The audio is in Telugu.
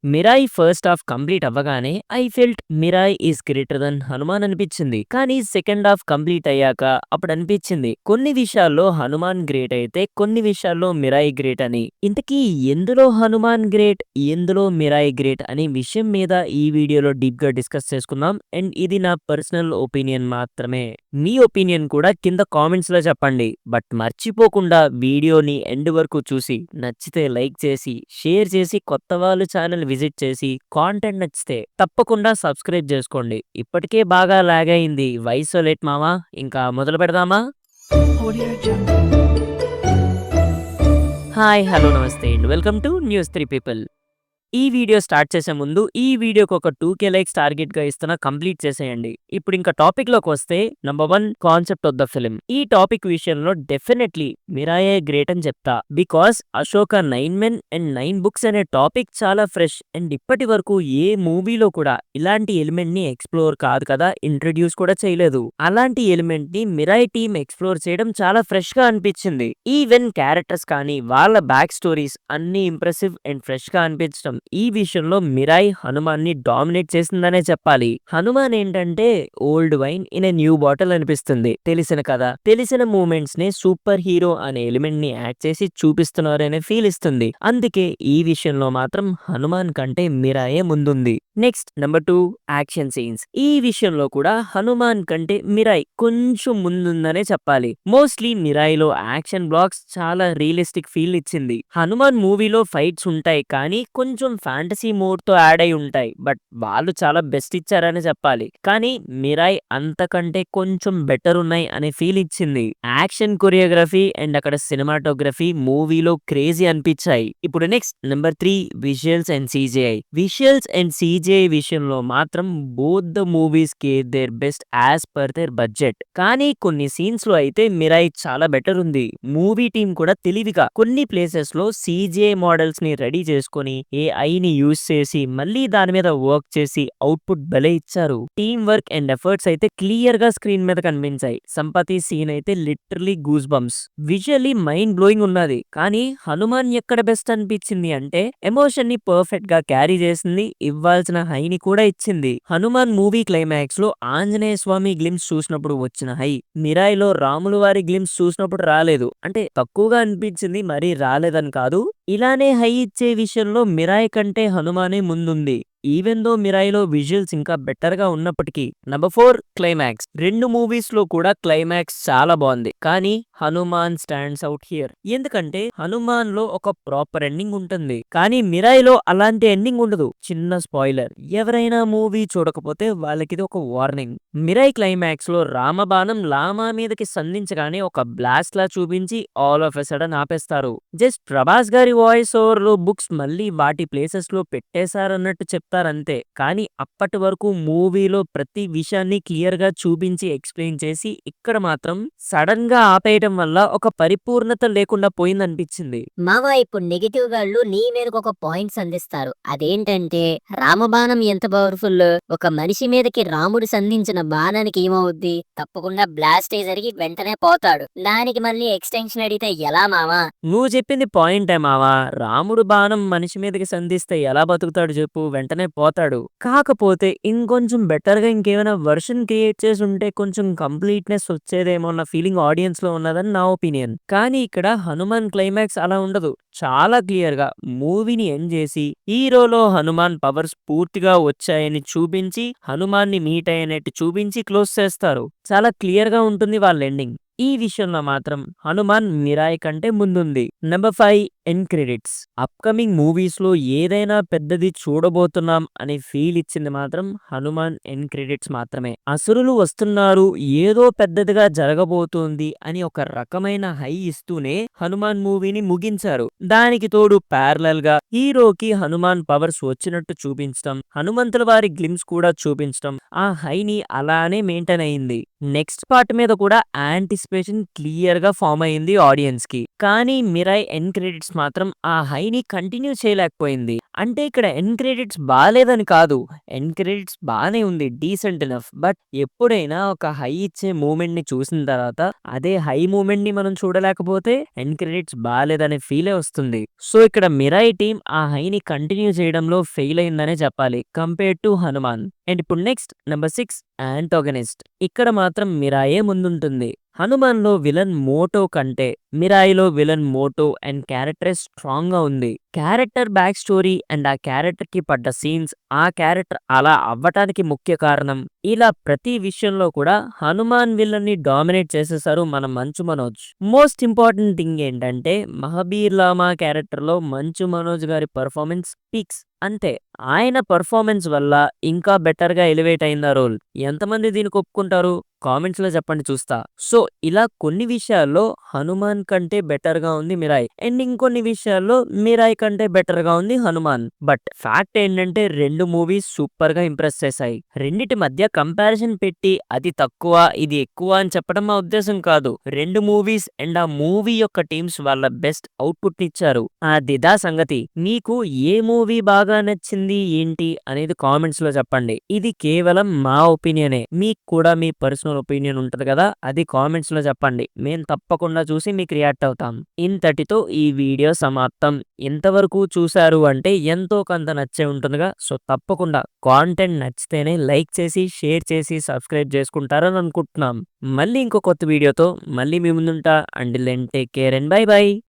మిరాయి ఫస్ట్ హాఫ్ కంప్లీట్ అవ్వగానే I felt Mirai is greater than Hanuman అనిపించింది. కానీ సెకండ్ హాఫ్ కంప్లీట్ అయ్యాక అప్పుడు అనిపించింది కొన్ని విషయాల్లో హనుమాన్ గ్రేట్ అయితే కొన్ని విషయాల్లో మిరాయి గ్రేట్ అని. ఇంతకీ ఎందులో హనుమాన్ గ్రేట్, ఎందులో మిరాయి గ్రేట్ అనే విషయం మీద ఈ వీడియోలో డీప్ గా డిస్కస్ చేసుకుందాం. అండ్ ఇది నా పర్సనల్ ఒపీనియన్ మాత్రమే. మీ ఒపీనియన్ కూడా కింద కామెంట్స్ లో చెప్పండి. బట్ మర్చిపోకుండా వీడియోని ఎండ్ వరకు చూసి నచ్చితే లైక్ చేసి షేర్ చేసి కొత్త వాళ్ళు ఛానల్ విజిట్ చేసి కాంటెంట్ నచ్చితే తప్పకుండా సబ్స్క్రైబ్ చేసుకోండి. ఇప్పటికే బాగా లాగ్ అయింది, వాయిస్ లేట్ మామా. ఇంకా మొదలు పెడదామా? Audio Jungle. హాయ్, హలో, నమస్తే and welcome to news 3 people. ఈ వీడియో స్టార్ట్ చేసే ముందు ఈ వీడియోకి ఒక 2K లైక్స్ టార్గెట్ గా ఇస్తున్నా, కంప్లీట్ చేసేయండి. ఇప్పుడు ఇంకా టాపిక్ లోకి వస్తే, number 1 concept of the film. ఈ టాపిక్ విషయంలో డెఫినెట్లీ మిరాయే గ్రేట్ అని చెప్తా. Because Ashoka 9 men and 9 books అనే టాపిక్ చాలా ఫ్రెష్ అండ్ ఇప్పటి వరకు ఏ మూవీలో కూడా ఇలాంటి ఎలిమెంట్ ని ఎక్స్ప్లోర్ కాదు కదా, ఇంట్రడ్యూస్ కూడా చేయలేదు. అలాంటి ఎలిమెంట్ ని మిరాయ్ టీమ్ ఎక్స్ప్లోర్ చేయడం చాలా ఫ్రెష్ గా అనిపించింది. ఈవెన్ క్యారెక్టర్స్ కానీ వాళ్ళ బ్యాక్ స్టోరీస్ అన్ని ఇంప్రెసివ్ అండ్ ఫ్రెష్ గా అనిపించడం ఈ విషయంలో మిరాయ్ హనుమాన్ ని డామినేట్ చేసిందనే చెప్పాలి. హనుమాన్ ఏంటంటే old wine in a new bottle అనిపిస్తుంది. తెలిసిన కదా, తెలిసిన మూమెంట్స్ నే సూపర్ హీరో అనే ఎలిమెంట్ ని యాడ్ చేసి చూపిస్తున్నారనే ఫీల్ ఇస్తుంది. అందుకే ఈ విషయంలో మాత్రం హనుమాన్ కంటే మిరాయే ముందుంది. Next number 2 action scenes. ఈ విషయంలో కూడా హనుమాన్ కంటే మిరాయ్ కొంచెం ముందుందనే చెప్పాలి. మోస్ట్లీ మిరాయిలో యాక్షన్ బ్లాక్స్ చాలా రియలిస్టిక్ ఫీల్ ఇచ్చింది. హనుమాన్ మూవీలో ఫైట్స్ ఉంటాయి కానీ కొంచెం ఫ్యాంటసీ మోడ్ తో యాడ్ అయి ఉంటాయి. బట్ వాళ్ళు చాలా బెస్ట్ ఇచ్చారని చెప్పాలి. కానీ మిరాయ్ అంతకంటే కొంచెం బెటర్ ఉన్నాయి అనే ఫీల్ ఇచ్చింది. యాక్షన్ కొరియోగ్రఫీ అండ్ అక్కడ సినిమాటోగ్రఫీ మూవీలో క్రేజీ అనిపించాయి. ఇప్పుడు next number 3 visuals and CGI. Visuals and CGI విషయంలో మాత్రం బోత్ ద మూవీస్ కి their best as per their budget. కానీ కొన్ని సీన్స్ లో అయితే మిరాయ్ చాలా బెటర్ ఉంది. మూవీ టీం కూడా తెలివిగా కొన్ని ప్లేసెస్ లో CGI మోడల్స్ ని రెడీ చేసుకొని AI ని యూజ్ చేసి మళ్ళీ దాని మీద వర్క్ చేసి అవుట్పుట్ భలే ఇచ్చారు. టీమ్ వర్క్ అండ్ ఎఫర్ట్స్ అయితే క్లియర్ గా స్క్రీన్ మీద కనిపించాయి. సంపతి సీన్ అయితే literally goose bumps. Visually mind blowing ఉన్నది. కానీ హనుమాన్ ఎక్కడ బెస్ట్ అనిపించింది అంటే ఎమోషన్ ని పర్ఫెక్ట్ గా క్యారీ చేసింది, ఇవ్వాల్సిన హైని కూడా ఇచ్చింది. హనుమాన్ మూవీ క్లైమాక్స్ లో ఆంజనేయ స్వామి గ్లిమ్స్ చూసినప్పుడు వచ్చిన హై మిరాయిలో రాములు వారి గ్లిమ్స్ చూసినప్పుడు రాలేదు. అంటే తక్కువగా అనిపించింది, మరీ రాలేదని కాదు. ఇలానే హై ఇచ్చే విషయంలో మిరాయ్ కంటే హనుమానే ముందుంది. ఈవెన్ దో మిరాయిలో విజువల్స్ ఇంకా బెటర్ గా ఉన్నప్పటికీ. Number 4 climax. రెండు మూవీస్ లో కూడా క్లైమాక్స్ చాలా బాగుంది. కానీ హనుమాన్ స్టాండ్స్ అవుట్ హియర్. ఎందుకంటే హనుమాన్ లో ఒక ప్రాపర్ ఎండింగ్ ఉంటుంది, కానీ మిరాయిలో అలాంటి ఎండింగ్ ఉండదు. చిన్న స్పాయిలర్, ఎవరైనా మూవీ చూడకపోతే వాళ్ళకి ఇది ఒక వార్నింగ్. మిరాయ్ క్లైమాక్స్ లో రామబాణం లామా మీదకి సంధించగానే ఒక బ్లాస్ట్ లా చూపించి ఆల్ ఆఫ్ ఎ సడన్ ఆపేస్తారు. జస్ట్ ప్రభాస్ గారి వాయిస్ ఓవర్ లో బుక్స్ మళ్ళీ వాటి ప్లేసెస్ లో పెట్టేశారన్నట్టు చెప్తారంతే. కానీ అప్పటి వరకు మూవీలో ప్రతి విషయాన్ని క్లియర్ గా చూపించి ఎక్స్ప్లెయిన్ చేసి ఇక్కడ మాత్రం సడన్ గా ఆపేయటం వల్ల ఒక పరిపూర్ణత లేకుండా పోయిందనిపించింది. మావా ఇప్పుడు నెగిటివ్ గాళ్ళు నీ మీదకి ఒక పాయింట్స్ అందిస్తారు. అదేంటంటే రామబాణం ఎంత పవర్ఫుల్, ఒక మనిషి మీదకి రాముడు సంధించిన బాణానికి ఏమవుద్ది, తప్పకుండా బ్లాస్ట్ అయి జరిగి వెంటనే పోతాడు. దానికి మళ్ళీ ఎక్స్టెన్షన్ అడిగితే ఎలా మావా? నువ్వు చెప్పింది పాయింటే మావా. రాముడు బాణం మనిషి మీదకి సంధిస్తే ఎలా బతుకుతాడు చెప్పు, వెంటనే పోతాడు. కాకపోతే ఇంకొంచెం బెటర్ గా ఇంకేమైనా వర్షన్ క్రియేట్ చేసి ఉంటే కొంచెం కంప్లీట్నెస్ వచ్చేదేమో అన్న ఫీలింగ్ ఆడియన్స్ లో ఉన్నదని నా ఒపీనియన్. కానీ ఇక్కడ హనుమాన్ క్లైమాక్స్ అలా ఉండదు. చాలా క్లియర్ గా మూవీని ఎండ్ చేసి హీరోలో హనుమాన్ పవర్స్ పూర్తిగా వచ్చాయని చూపించి హనుమాన్ ని మీట్ అయ్యనట్టు చూపించి క్లోజ్ చేస్తారు. చాలా క్లియర్ గా ఉంటుంది వాళ్ళ ఎండింగ్. ఈ విషయంలో మాత్రం హనుమాన్ మిరాయ్ కంటే ముందుంది. Number 5 end credits. Upcoming movies లో ఏదైనా పెద్దది చూడబోతున్నాం అనే ఫీల్ ఇచ్చింది మాత్రం హనుమాన్ ఎండ్ క్రెడిట్స్ మాత్రమే. అసురులు వస్తున్నారు, ఏదో పెద్దదిగా జరగబోతోంది అని ఒక రకమైన హై ఇస్తూనే హనుమాన్ మూవీని ముగించారు. దానికి తోడు ప్యారలల్ గా హీరోకి హనుమాన్ పవర్స్ వచ్చినట్టు చూపించడం, హనుమంతుల వారి గ్లిమ్స్ కూడా చూపించడం ఆ హైని అలానే మెయింటైన్ అయింది. నెక్స్ట్ పార్ట్ మీద కూడా యాంటిసిపేషన్ క్లియర్ గా ఫామ్ అయింది ఆడియన్స్ కి. కానీ మిరాయ్ ఎండ్ క్రెడిట్స్ మాత్రం ఆ హైని కంటిన్యూ చేయలేకపోయింది. అంటే ఇక్కడ ఎండ్ క్రెడిట్స్ బాలేదని కాదు. ఎండ్ క్రెడిట్స్ బానే ఉంది. Decent enough. బట్ ఎప్పుడైనా ఒక హై ఇచ్చే మూవ్‌మెంట్‌ని చూసిన తర్వాత అదే హై మూవ్‌మెంట్‌ని మనం చూడలేకపోతే ఎండ్ క్రెడిట్స్ బాలేదనే ఫీలే వస్తుంది. సో ఇక్కడ మిరాయి టీమ్ ఆ హైని కంటిన్యూ చేయడంలో ఫెయిల్ అయిందనే చెప్పాలి. Compared to Hanuman. అండ్ ఇప్పుడు నెక్స్ట్ నంబర్ 6 యాంటాగనిస్ట్. ఇక్కడ మాత్రం మిరాయే ముందుంటుంది. హనుమాన్‌లో విలన్ మోటో కంటే మిరాయిలో villain motto and character strong గా ఉంది. క్యారెక్టర్ బ్యాక్ స్టోరీ అండ్ ఆ క్యారెక్టర్ కి పడ్డ సీన్స్, ఆ క్యారెక్టర్ అలా అవ్వటానికి ముఖ్య కారణం. ఇలా ప్రతి విషయంలో కూడా హనుమాన్ విలన్ ని డామినేట్ చేసేసారు మన Manchu Manoj. Most important thing ఏంటంటే మహాబీర్ లామా క్యారెక్టర్ లో మంచు మనోజ్ గారి పర్ఫార్మెన్స్ పీక్స్. అంతే. ఆయన పర్ఫార్మెన్స్ వల్ల ఇంకా బెటర్ గా ఎలివేట్ అయిందా రోల్. ఎంతమంది దీనికి ఒప్పుకుంటారు? కామెంట్స్ లో చెప్పండి చూస్తా. సో ఇలా కొన్ని విషయాల్లో హనుమాన్ కంటే బెటర్ గా ఉంది మిరాయ్. అండ్ ఇంకొన్ని విషయాల్లో మిరాయ్ కంటే బెటర్ గా ఉంది హనుమాన్. బట్ ఫ్యాక్ట్ ఏంటంటే రెండు మూవీస్ సూపర్ గా ఇంప్రెస్ చేశాయి. రెండిటి మధ్య కంపారిజన్ పెట్టి అది తక్కువ ఇది ఎక్కువ అని చెప్పడం మా ఉద్దేశం కాదు. రెండు మూవీస్ అండ్ ఆ మూవీ యొక్క టీమ్స్ వాళ్ళ బెస్ట్ అవుట్పుట్ ఇచ్చారు. అదిదా సంగతి. మీకు ఏ మూవీ బాగా నచ్చింది ఏంటి అనేది కామెంట్స్ లో చెప్పండి. ఇది కేవలం మా ఒపీనియనే. మీకు కూడా మీ పర్సనల్ ఒపీనియన్ ఉంటది కదా, అది కామెంట్స్ లో చెప్పండి. మేము తప్పకుండా చూసి మీకు రియాక్ట్ అవుతాం. ఇంతటితో ఈ వీడియో సమాప్తం. ఎంతవరకు చూశారు అంటే ఎంతో కొంత నచ్చే ఉంటుందిగా. సో తప్పకుండా కాంటెంట్ నచ్చితేనే లైక్ చేసి షేర్ చేసి సబ్స్క్రైబ్ చేసుకుంటారని అనుకుంటున్నాం. మళ్ళీ ఇంకో కొత్త వీడియోతో మళ్ళీ మీ ముందుంటా. Until then take care and bye by.